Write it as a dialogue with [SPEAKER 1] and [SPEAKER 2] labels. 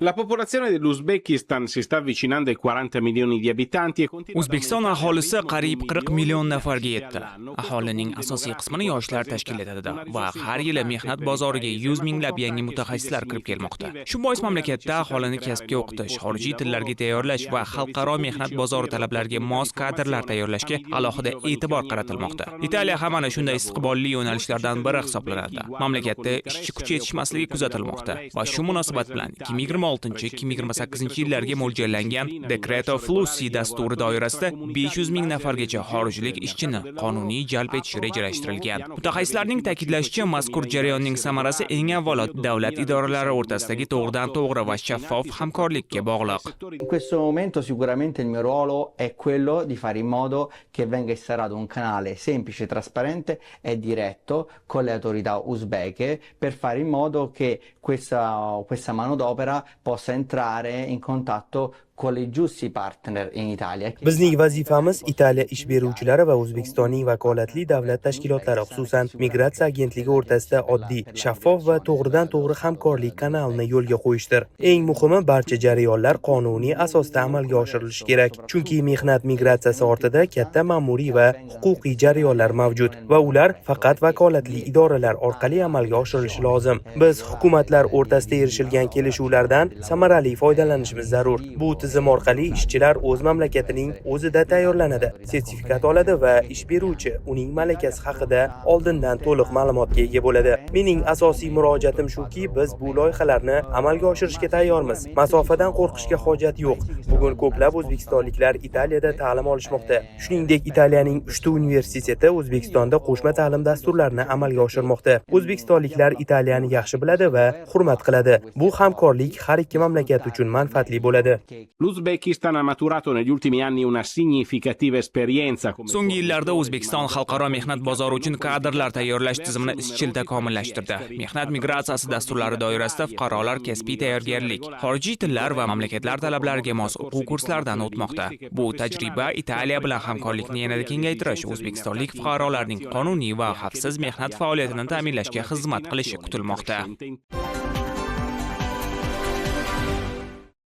[SPEAKER 1] La popolazione dell'Uzbekistan si sta avvicinando ai 40 milioni di abitanti e continua
[SPEAKER 2] O'zbekiston aholisi qariyb 40 million nafarga yetdi. Aholining asosiy qismini yoshlar tashkil etadi va har yili mehnat bozoriga 100 minglab yangi mutaxassislar kirib kelmoqda. Shu bois mamlakatda aholini kasbga o'qitish, xorijiy tillarga tayyorlash va xalqaro mehnat bozori talablariga mos kadrlar tayyorlashga alohida e'tibor qaratilmoqda. Italiya ham ana shunday istiqbolli yo'nalishlardan biri hisoblanadi. Mamlakatda ishchi kuchi yetishmasligi kuzatilmoqda va shu munosabat bilan 2026-2028 yillarga mo'ljallangan Decreto Flussi dasturi doirasida 500 ming nafargacha xorijlik ishchini qonuniy jalb etish rejalashtirilgan. Mutaxassislarning ta'kidlashicha, mazkur jarayonning samarasi eng avvalo davlat idoralari o'rtasidagi to'g'ridan-to'g'ri va shaffof hamkorlikka bog'liq.
[SPEAKER 3] In questo momento sicuramente il mio ruolo è quello di fare in modo che venga instaurato un canale semplice, trasparente e diretto con le autorità uzbeke per fare in modo che questa manodopera possa entrare in contatto con i giusti partner in Italia.
[SPEAKER 4] Bizning vazifamiz Italiya ish beruvchilari va O'zbekistonning vakolatli davlat tashkilotlari, xususan migratsiya agentligi o'rtasida oddiy, shaffof va to'g'ridan-to'g'ri hamkorlik kanalini yo'lga qo'yishdir. Eng muhimi, barcha jarayonlar qonuniy asosda amalga oshirilishi kerak. Chunki mehnat migratsiyasi ortida katta ma'muriy va huquqiy jarayonlar mavjud va ular faqat vakolatli idoralar orqali amalga oshirilishi lozim. Biz hukumatlar o'rtasida erishilgan kelishuvlardan samarali foydalanishimiz zarur. Bu tizim orqali ishchilar o'z mamlakatining o'zida tayyorlanadi, sertifikat oladi va ish beruvchi uning malakasi haqida oldindan to'liq ma'lumotga ega bo'ladi. Mening asosiy murojaatim shuki, biz bu loyihalarni amalga oshirishga tayyormiz. Masofadan qo'rqishga hojat yo'q. Bugun ko'plab o'zbekistonliklar Italiyada ta'lim olishmoqda. Shuningdek, Italiyaning 3 ta universiteti O'zbekistonda qo'shma ta'lim dasturlarini amalga oshirmoqda. O'zbekistonliklar Italiyani yaxshi biladi va hurmat qiladi. Bu hamkorlik har ikki mamlakat uchun manfaatli bo'ladi.
[SPEAKER 1] L'Uzbekistan ha maturato negli ultimi anni una significativa esperienza.
[SPEAKER 2] So'nggi yillarda O'zbekiston xalqaro mehnat bozori uchun kadrlar tayyorlash tizimini izchil takomillashtirdi. Mehnat migratsiyasi dasturlari doirasida fuqarolar kasbiy tayyorgarlik, xorijiy tillar va mamlakatlar talablariga mos o'quv kurslaridan o'tmoqda. Bu tajriba Italiya bilan hamkorlikni yanada kengaytirish, o'zbekistonlik fuqarolarning qonuniy va xavfsiz mehnat faoliyatini ta'minlashga xizmat qilishi kutilmoqda.